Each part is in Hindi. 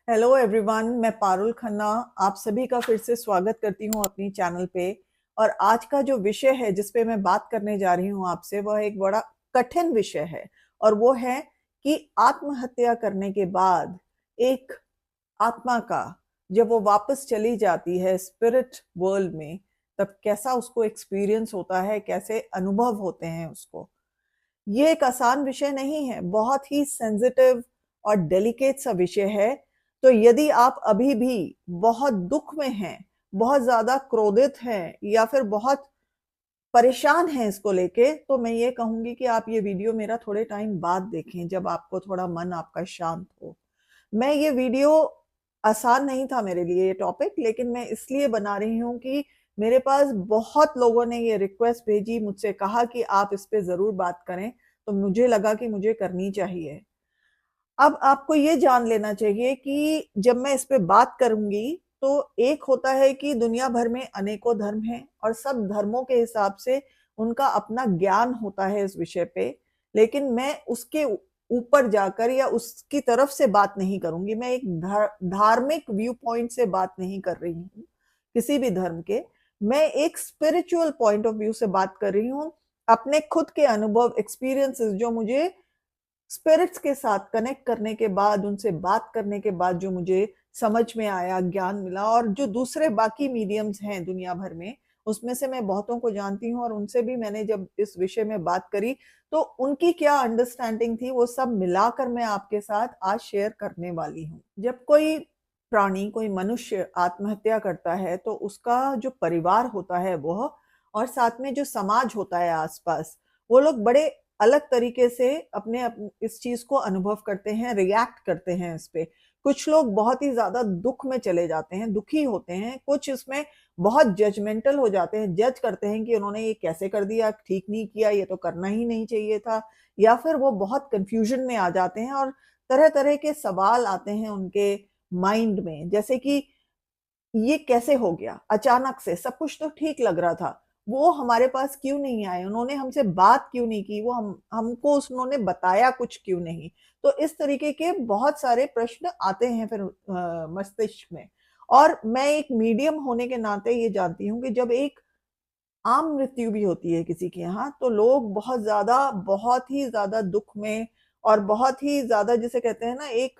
हेलो एवरीवन, मैं पारुल खन्ना आप सभी का फिर से स्वागत करती हूँ अपनी चैनल पे। और आज का जो विषय है जिस पे मैं बात करने जा रही हूँ आपसे, वह एक बड़ा कठिन विषय है। और वो है कि आत्महत्या करने के बाद एक आत्मा का, जब वो वापस चली जाती है स्पिरिट वर्ल्ड में, तब कैसा उसको एक्सपीरियंस होता है, कैसे अनुभव होते हैं उसको। ये एक आसान विषय नहीं है, बहुत ही सेंसिटिव और डेलिकेट सा विषय है। तो यदि आप अभी भी बहुत दुख में हैं, बहुत ज्यादा क्रोधित हैं या फिर बहुत परेशान हैं इसको लेके, तो मैं ये कहूंगी कि आप ये वीडियो मेरा थोड़े टाइम बाद देखें, जब आपको थोड़ा मन आपका शांत हो। मैं ये वीडियो, आसान नहीं था मेरे लिए ये टॉपिक, लेकिन मैं इसलिए बना रही हूँ कि मेरे पास बहुत लोगों ने ये रिक्वेस्ट भेजी, मुझसे कहा कि आप इस पे जरूर बात करें। तो मुझे लगा कि मुझे करनी चाहिए। अब आपको ये जान लेना चाहिए कि जब मैं इस पे बात करूंगी, तो एक होता है कि दुनिया भर में अनेकों धर्म हैं और सब धर्मों के हिसाब से उनका अपना ज्ञान होता है इस विषय पे। लेकिन मैं उसके ऊपर जाकर या उसकी तरफ से बात नहीं करूंगी। मैं एक धार्मिक व्यू पॉइंट से बात नहीं कर रही हूँ किसी भी धर्म के। मैं एक स्पिरिचुअल पॉइंट ऑफ व्यू से बात कर रही हूँ, अपने खुद के अनुभव, एक्सपीरियंसेस, जो मुझे स्पिरिट्स के साथ कनेक्ट करने के बाद, उनसे बात करने के बाद जो मुझे समझ में आया, ज्ञान मिला। और जो दूसरे बाकी मीडियम्स हैं दुनिया भर में, उसमें से मैं बहुतों को जानती हूँ और उनसे भी मैंने जब इस विषय में बात करी, तो उनकी क्या अंडरस्टैंडिंग थी, वो सब मिलाकर मैं आपके साथ आज शेयर करने वाली हूँ। जब कोई प्राणी, कोई मनुष्य आत्महत्या करता है, तो उसका जो परिवार होता है वह, और साथ में जो समाज होता है आसपास, वो लोग बड़े अलग तरीके से अपने इस चीज को अनुभव करते हैं, रिएक्ट करते हैं इस पे। कुछ लोग बहुत ही ज्यादा दुख में चले जाते हैं, दुखी होते हैं। कुछ इसमें बहुत जजमेंटल हो जाते हैं, जज करते हैं कि उन्होंने ये कैसे कर दिया, ठीक नहीं किया, ये तो करना ही नहीं चाहिए था। या फिर वो बहुत कंफ्यूजन में आ जाते हैं और तरह तरह के सवाल आते हैं उनके माइंड में, जैसे कि ये कैसे हो गया, अचानक से सब कुछ तो ठीक लग रहा था, वो हमारे पास क्यों नहीं आए, उन्होंने हमसे बात क्यों नहीं की, वो हमको उन्होंने बताया कुछ क्यों नहीं। तो इस तरीके के बहुत सारे प्रश्न आते हैं फिर मस्तिष्क में। और मैं एक मीडियम होने के नाते ये जानती हूँ कि जब एक आम मृत्यु भी होती है किसी के यहाँ, तो लोग बहुत ही ज्यादा दुख में और बहुत ही ज्यादा, जिसे कहते हैं ना, एक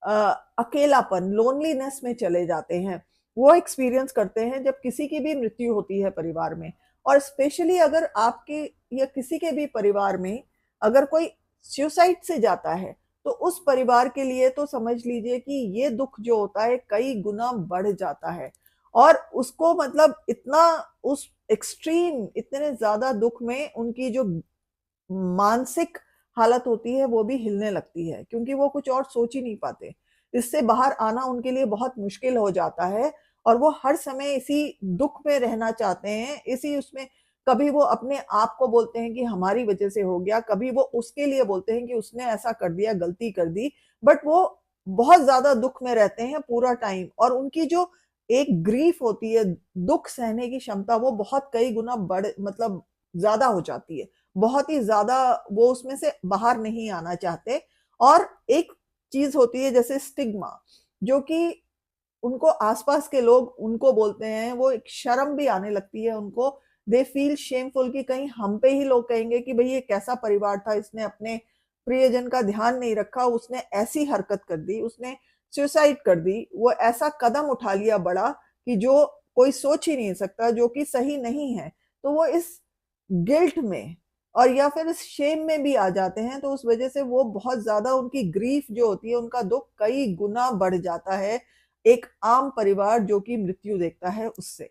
अ, अकेलापन, लोनलीनेस में चले जाते हैं। वो एक्सपीरियंस करते हैं जब किसी की भी मृत्यु होती है परिवार में। और स्पेशली अगर आपके या किसी के भी परिवार में अगर कोई सुसाइड से जाता है, तो उस परिवार के लिए तो समझ लीजिए कि ये दुख जो होता है कई गुना बढ़ जाता है। और उसको मतलब इतना, उस एक्सट्रीम, इतने ज्यादा दुख में उनकी जो मानसिक हालत होती है वो भी हिलने लगती है, क्योंकि वो कुछ और सोच ही नहीं पाते। इससे बाहर आना उनके लिए बहुत मुश्किल हो जाता है। और वो हर समय इसी दुख में रहना चाहते हैं, इसी उसमें। कभी वो अपने आप को बोलते हैं कि हमारी वजह से हो गया, कभी वो उसके लिए बोलते हैं कि उसने ऐसा कर दिया, गलती कर दी। बट वो बहुत ज्यादा दुख में रहते हैं पूरा टाइम, और उनकी जो एक ग्रीफ होती है, दुख सहने की क्षमता, वो बहुत कई गुना बढ़, मतलब ज्यादा हो जाती है, बहुत ही ज्यादा। वो उसमें से बाहर नहीं आना चाहते। और एक चीज होती है जैसे स्टिग्मा, जो कि उनको आसपास के लोग उनको बोलते हैं, वो एक शर्म भी आने लगती है उनको। दे फील शेमफुल कि कहीं हम पे ही लोग कहेंगे कि भाई ये कैसा परिवार था, इसने अपने प्रियजन का ध्यान नहीं रखा, उसने ऐसी हरकत कर दी, उसने सुसाइड कर दी, वो ऐसा कदम उठा लिया बड़ा कि जो कोई सोच ही नहीं सकता, जो कि सही नहीं है। तो वो इस गिल्ट में और या फिर इस शेम में भी आ जाते हैं। तो उस वजह से वो बहुत ज्यादा, उनकी ग्रीफ जो होती है, उनका दुख कई गुना बढ़ जाता है एक आम परिवार जो कि मृत्यु देखता है उससे।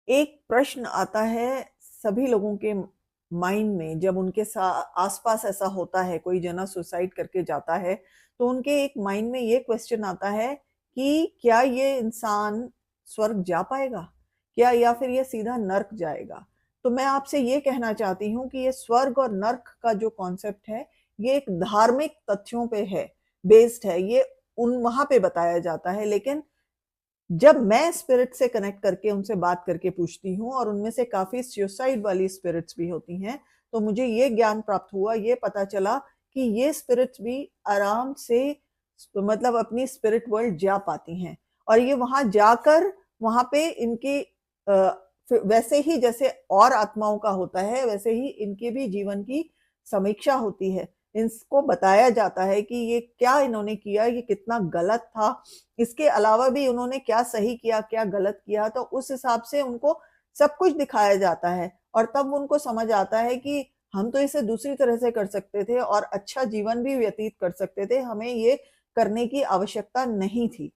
एक प्रश्न आता है सभी लोगों के माइंड में, जब उनके आसपास ऐसा होता है, कोई जना सुसाइड करके जाता है, तो उनके एक माइंड में ये क्वेश्चन आता है कि क्या ये इंसान स्वर्ग जा पाएगा, क्या, या फिर ये सीधा नर्क जाएगा। तो मैं आपसे ये कहना चाहती हूँ कि ये स्वर्ग और नर्क का जो कॉन्सेप्ट है, ये एक धार्मिक तथ्यों पे है, बेस्ड है, ये उन वहां पे बताया जाता है। लेकिन जब मैं स्पिरिट से कनेक्ट करके उनसे बात करके पूछती हूँ, और उनमें से काफी सुसाइड वाली स्पिरिट्स भी होती हैं, तो मुझे ये ज्ञान प्राप्त हुआ, ये पता चला कि ये स्पिरिट्स भी आराम से मतलब अपनी स्पिरिट वर्ल्ड जा पाती हैं। और ये वहां जाकर वहां पे इनके वैसे ही जैसे और आत्माओं का होता है, वैसे ही इनके भी जीवन की समीक्षा होती है। इनको बताया जाता है कि ये क्या इन्होंने किया, ये कितना गलत था, इसके अलावा भी उन्होंने क्या सही किया, क्या गलत किया, तो उस हिसाब से उनको सब कुछ दिखाया जाता है। और तब उनको समझ आता है कि हम तो इसे दूसरी तरह से कर सकते थे और अच्छा जीवन भी व्यतीत कर सकते थे, हमें ये करने की आवश्यकता नहीं थी।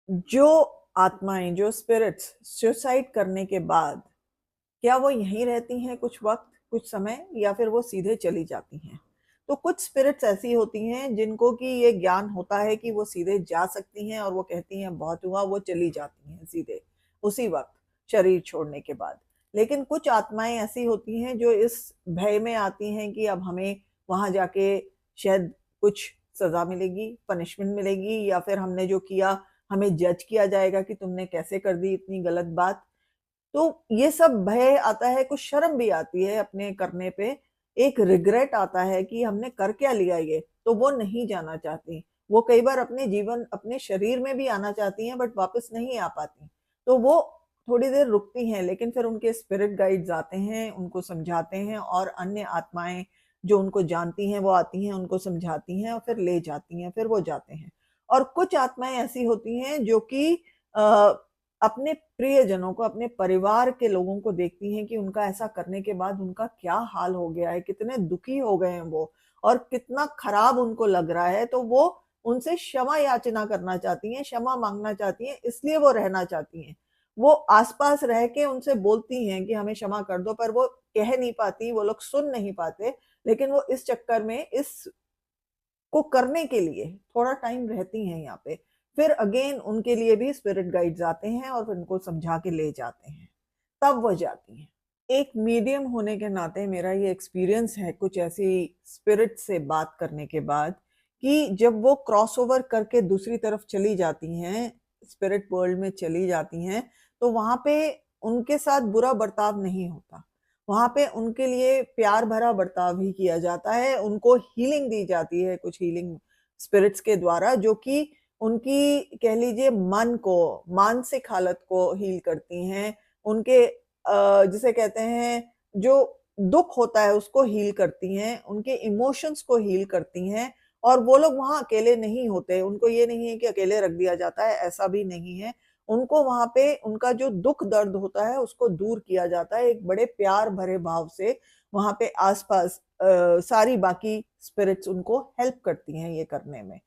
जो आत्माएं, जो स्पिरिट्स सुसाइड करने के बाद क्या वो यहीं रहती हैं कुछ वक्त, कुछ समय, या फिर वो सीधे चली जाती हैं? तो कुछ स्पिरिट्स ऐसी होती हैं जिनको कि ये ज्ञान होता है कि वो सीधे जा सकती हैं और वो कहती हैं बहुत हुआ, वो चली जाती हैं सीधे उसी वक्त शरीर छोड़ने के बाद। लेकिन कुछ आत्माएं ऐसी होती हैं जो इस भय में आती हैं कि अब हमें वहां जाके शायद कुछ सजा मिलेगी, पनिशमेंट मिलेगी, या फिर हमने जो किया हमें जज किया जाएगा कि तुमने कैसे कर दी इतनी गलत बात। तो ये सब भय आता है, कुछ शर्म भी आती है अपने करने पे, एक रिग्रेट आता है कि हमने कर क्या लिया ये, तो वो नहीं जाना चाहती। वो कई बार अपने जीवन, अपने शरीर में भी आना चाहती हैं बट वापस नहीं आ पाती, तो वो थोड़ी देर रुकती हैं, लेकिन फिर उनके स्पिरिट गाइड्स आते हैं, उनको समझाते हैं, और अन्य आत्माएं जो उनको जानती हैं वो आती हैं, उनको समझाती हैं और फिर ले जाती हैं, फिर वो जाते हैं। और कुछ आत्माएं ऐसी होती हैं जो कि अपने प्रियजनों को, अपने परिवार के लोगों को देखती हैं कि उनका ऐसा करने के बाद उनका क्या हाल हो गया है, कितने दुखी हो गए हैं वो, और कितना खराब उनको लग रहा है, तो वो उनसे क्षमा याचना करना चाहती हैं, क्षमा मांगना चाहती हैं, इसलिए वो रहना चाहती हैं। वो आसपास रह के उनसे बोलती हैं कि हमें क्षमा कर दो, पर वो कह नहीं पाती, वो लोग सुन नहीं पाते, लेकिन वो इस चक्कर में इस को करने के लिए थोड़ा टाइम रहती हैं यहाँ पे। फिर अगेन उनके लिए भी स्पिरिट गाइड्स आते हैं और फिर उनको समझा के ले जाते हैं, तब वो जाती हैं। एक मीडियम होने के नाते मेरा ये एक्सपीरियंस है कुछ ऐसी स्पिरिट से बात करने के बाद, कि जब वो क्रॉस ओवर करके दूसरी तरफ चली जाती हैं, स्पिरिट वर्ल्ड में चली जाती हैं, तो वहां पे उनके साथ बुरा बर्ताव नहीं होता। वहां पे उनके लिए प्यार भरा बर्ताव ही किया जाता है, उनको हीलिंग दी जाती है कुछ हीलिंग स्पिरिट्स के द्वारा, जो कि उनकी कह लीजिए मन को, मानसिक हालत को हील करती हैं, उनके जिसे कहते हैं जो दुख होता है उसको हील करती हैं, उनके इमोशंस को हील करती हैं। और वो लोग वहां अकेले नहीं होते, उनको ये नहीं है कि अकेले रख दिया जाता है, ऐसा भी नहीं है। उनको वहां पे उनका जो दुख दर्द होता है उसको दूर किया जाता है एक बड़े प्यार भरे भाव से। वहां पे आसपास सारी बाकी स्पिरिट्स उनको हेल्प करती हैं ये करने में।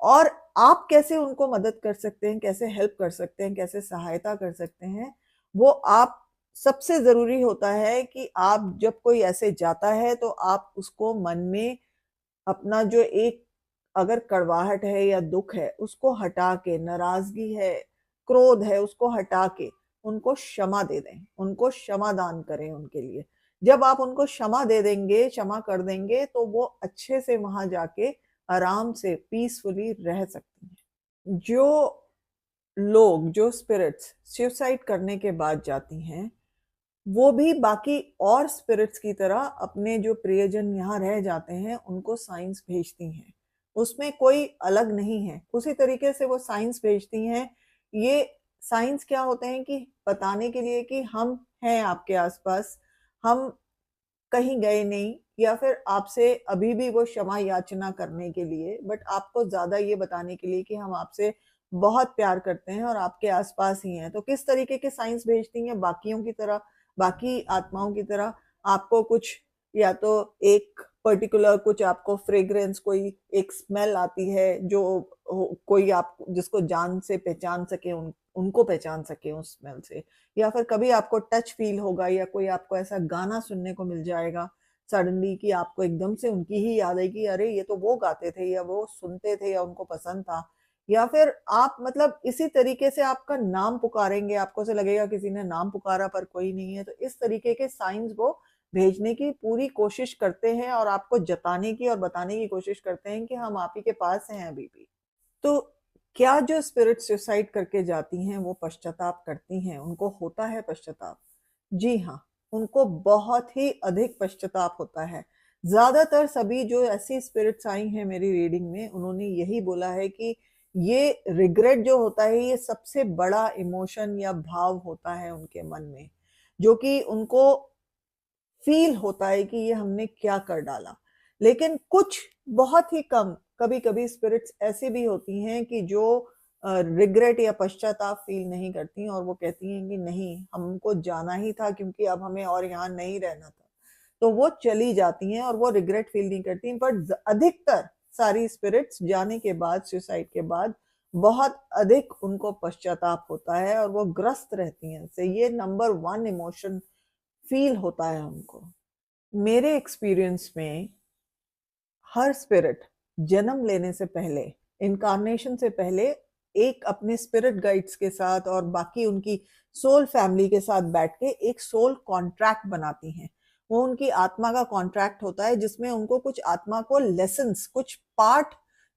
और आप कैसे उनको मदद कर सकते हैं, कैसे हेल्प कर सकते हैं, कैसे सहायता कर सकते हैं, वो आप, सबसे जरूरी होता है कि आप जब कोई ऐसे जाता है तो आप उसको मन में अपना जो एक अगर कड़वाहट है या दुख है उसको हटा के, नाराजगी है, क्रोध है, उसको हटा के उनको क्षमा दे दें, उनको क्षमा दान करें उनके लिए। जब आप उनको क्षमा दे देंगे, क्षमा कर देंगे, तो वो अच्छे से वहां जाके आराम से पीसफुली रह सकती हैं। जो लोग, जो स्पिरिट्स सुसाइड करने के बाद जाती हैं, वो भी बाकी और स्पिरिट्स की तरह अपने जो प्रियजन यहाँ रह जाते हैं उनको साइंस भेजती हैं। उसमें कोई अलग नहीं है, उसी तरीके से वो साइंस भेजती हैं। ये साइंस क्या होते हैं कि बताने के लिए कि हम हैं आपके आसपास, हम कहीं गए नहीं, या फिर आपसे अभी भी वो क्षमा याचना करने के लिए, बट आपको ज्यादा ये बताने के लिए कि हम आपसे बहुत प्यार करते हैं और आपके आसपास ही हैं। तो किस तरीके के साइंस भेजती हैं बाकियों की तरह, बाकी आत्माओं की तरह? आपको कुछ, या तो एक पर्टिकुलर कुछ आपको फ्रेग्रेंस, कोई एक स्मेल आती है जो कोई आप जिसको जान से पहचान सके, उनको पहचान सके उस स्मेल से, या फिर कभी आपको टच फील होगा, या कोई आपको ऐसा गाना सुनने को मिल जाएगा सडनली कि आपको एकदम से उनकी ही याद आएगी, अरे ये तो वो गाते थे, या वो सुनते थे, या उनको पसंद था। या फिर आप मतलब इसी तरीके से आपका नाम पुकारेंगे, आपको से लगेगा किसी ने नाम पुकारा पर कोई नहीं है, तो इस तरीके के साइंस वो भेजने की पूरी कोशिश करते हैं और आपको जताने की और बताने की कोशिश करते हैं कि हम आप ही के पास हैं अभी भी। तो क्या जो स्पिरिट सुसाइड करके जाती हैं वो पश्चाताप करती हैं, उनको होता है पश्चाताप? जी हाँ, उनको बहुत ही अधिक पश्चाताप होता है। ज्यादातर सभी जो ऐसी स्पिरिट्स आई हैं मेरी रीडिंग में, उन्होंने यही बोला है कि ये रिग्रेट जो होता है ये सबसे बड़ा इमोशन या भाव होता है उनके मन में, जो कि उनको फील होता है कि ये हमने क्या कर डाला। लेकिन कुछ बहुत ही कम, कभी कभी स्पिरिट्स ऐसी भी होती हैं कि जो रिग्रेट या पश्चाताप फील नहीं करती और वो कहती हैं कि नहीं, हमको जाना ही था क्योंकि अब हमें और यहाँ नहीं रहना था, तो वो चली जाती हैं और वो रिग्रेट फील नहीं करती। पर अधिकतर सारी स्पिरिट्स जाने के बाद, सुसाइड के बाद बहुत अधिक उनको पश्चाताप होता है और वो ग्रस्त रहती हैं इससे। ये नंबर 1 इमोशन फील होता है उनको। मेरे एक्सपीरियंस में हर स्पिरिट जन्म लेने से पहले, इनकारनेशन से पहले, एक अपने स्पिरिट गाइड्स के साथ और बाकी उनकी सोल फैमिली के साथ बैठ के एक सोल कॉन्ट्रैक्ट बनाती हैं। वो उनकी आत्मा का कॉन्ट्रैक्ट होता है जिसमें उनको कुछ आत्मा को लेसन्स, कुछ पार्ट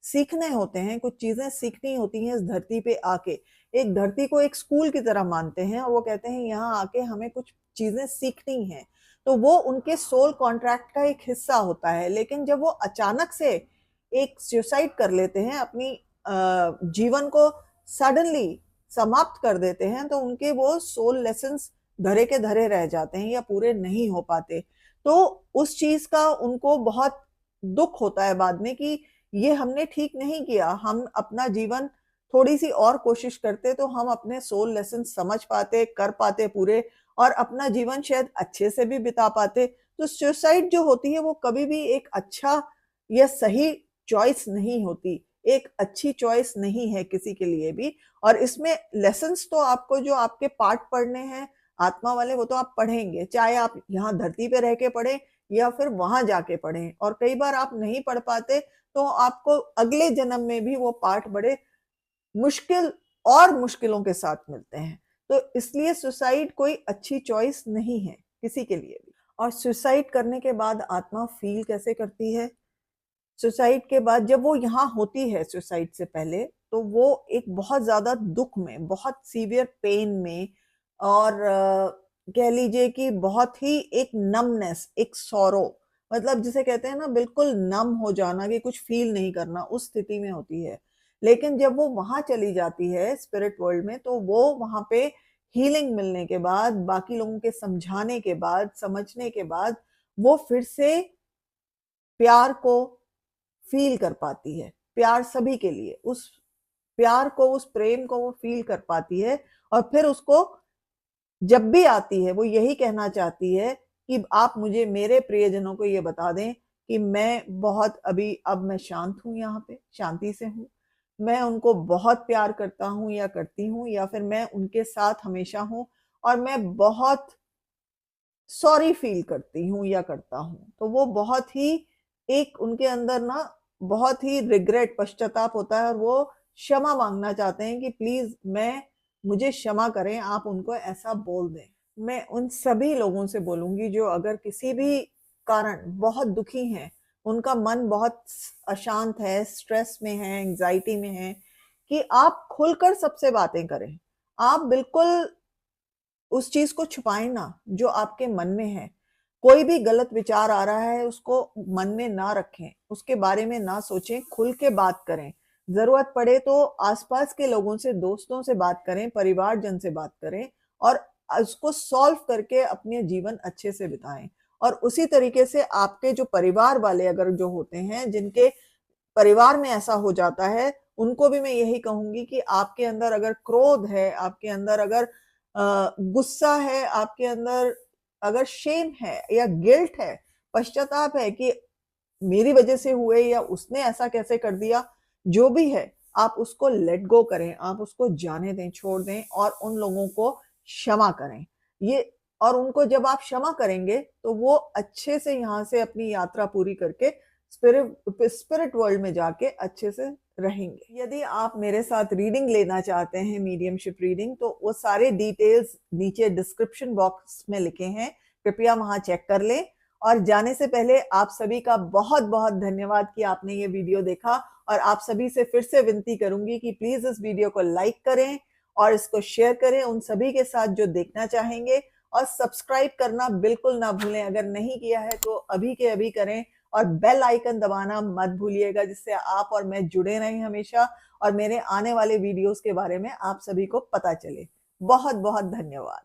सीखने होते हैं, कुछ चीजें सीखनी होती हैं इस धरती पे आके। एक धरती को एक स्कूल की तरह मानते हैं और वो कहते हैं यहाँ आके हमें कुछ चीजें सीखनी हैं, तो वो उनके सोल कॉन्ट्रैक्ट का एक हिस्सा होता है। लेकिन जब वो अचानक से एक सुसाइड कर लेते हैं, अपनी जीवन को सडनली समाप्त कर देते हैं, तो उनके वो सोल लेसन्स धरे के धरे रह जाते हैं या पूरे नहीं हो पाते। तो उस चीज का उनको बहुत दुख होता है बाद में कि ये हमने ठीक नहीं किया। हम अपना जीवन थोड़ी सी और कोशिश करते तो हम अपने सोल लेसन समझ पाते, कर पाते पूरे, और अपना जीवन शायद अच्छे से भी बिता पाते। तो सुसाइड जो होती है वो कभी भी एक अच्छा या सही चॉइस नहीं होती, एक अच्छी चॉइस नहीं है किसी के लिए भी। और इसमें लेसन्स तो आपको जो आपके पार्ट पढ़ने हैं आत्मा वाले, वो तो आप पढ़ेंगे, चाहे आप यहाँ धरती पे रह के पढ़ें या फिर वहां जाके पढ़ें। और कई बार आप नहीं पढ़ पाते तो आपको अगले जन्म में भी वो पार्ट बड़े मुश्किल और मुश्किलों के साथ मिलते हैं। तो इसलिए सुसाइड कोई अच्छी चॉइस नहीं है किसी के लिए भी। और सुसाइड करने के बाद आत्मा फील कैसे करती है? सुसाइड के बाद जब वो यहाँ होती है, सुसाइड से पहले तो वो एक बहुत ज्यादा दुख में, बहुत सीवियर पेन में, और कह लीजिए कि बहुत ही एक नमनेस, एक सौरो, मतलब जिसे कहते हैं ना बिल्कुल नम हो जाना, कि कुछ फील नहीं करना, उस स्थिति में होती है। लेकिन जब वो वहां चली जाती है स्पिरिट वर्ल्ड में, तो वो वहां पे हीलिंग मिलने के बाद, बाकी लोगों के समझाने के बाद, समझने के बाद, वो फिर से प्यार को फील कर पाती है। प्यार सभी के लिए, उस प्यार को, उस प्रेम को वो फील कर पाती है। और फिर उसको जब भी आती है वो यही कहना चाहती है कि आप मुझे, मेरे प्रियजनों को ये बता दें कि मैं बहुत अभी, अब मैं शांत हूं, यहाँ पे शांति से हूं, मैं उनको बहुत प्यार करता हूं या करती हूँ, या फिर मैं उनके साथ हमेशा हूं, और मैं बहुत सॉरी फील करती हूँ या करता हूँ। तो वो बहुत ही एक उनके अंदर ना बहुत ही रिग्रेट, पश्चाताप होता है, और वो क्षमा मांगना चाहते हैं कि प्लीज मुझे क्षमा करें, आप उनको ऐसा बोल दें। मैं उन सभी लोगों से बोलूंगी जो अगर किसी भी कारण बहुत दुखी हैं, उनका मन बहुत अशांत है, स्ट्रेस में है, एंजाइटी में है, कि आप खुलकर सबसे बातें करें। आप बिल्कुल उस चीज को छुपाएं ना जो आपके मन में है। कोई भी गलत विचार आ रहा है उसको मन में ना रखें, उसके बारे में ना सोचें, खुल के बात करें। जरूरत पड़े तो आसपास के लोगों से, दोस्तों से बात करें, परिवारजन से बात करें, और उसको सॉल्व करके अपने जीवन अच्छे से बिताएं। और उसी तरीके से आपके जो परिवार वाले अगर जो होते हैं, जिनके परिवार में ऐसा हो जाता है, उनको भी मैं यही कहूंगी कि आपके अंदर अगर क्रोध है, आपके अंदर अगर गुस्सा है, आपके अंदर अगर शेम है या गिल्ट है, पश्चाताप है कि मेरी वजह से हुए या उसने ऐसा कैसे कर दिया, जो भी है, आप उसको लेट गो करें, आप उसको जाने दें, छोड़ दें, और उन लोगों को क्षमा करें। ये, और उनको जब आप क्षमा करेंगे तो वो अच्छे से यहाँ से अपनी यात्रा पूरी करके स्पिरिट वर्ल्ड में जाके अच्छे से रहेंगे। यदि आप मेरे साथ रीडिंग लेना चाहते हैं, मीडियमशिप रीडिंग, तो वो सारे डिटेल्स नीचे डिस्क्रिप्शन बॉक्स में लिखे हैं, कृपया वहां चेक कर लें। और जाने से पहले आप सभी का बहुत बहुत धन्यवाद कि आपने ये वीडियो देखा। और आप सभी से फिर से विनती करूंगी कि प्लीज इस वीडियो को लाइक करें और इसको शेयर करें उन सभी के साथ जो देखना चाहेंगे, और सब्सक्राइब करना बिल्कुल ना भूलें। अगर नहीं किया है तो अभी के अभी करें, और बेल आइकन दबाना मत भूलिएगा, जिससे आप और मैं जुड़े रहें हमेशा और मेरे आने वाले वीडियोस के बारे में आप सभी को पता चले। बहुत बहुत धन्यवाद।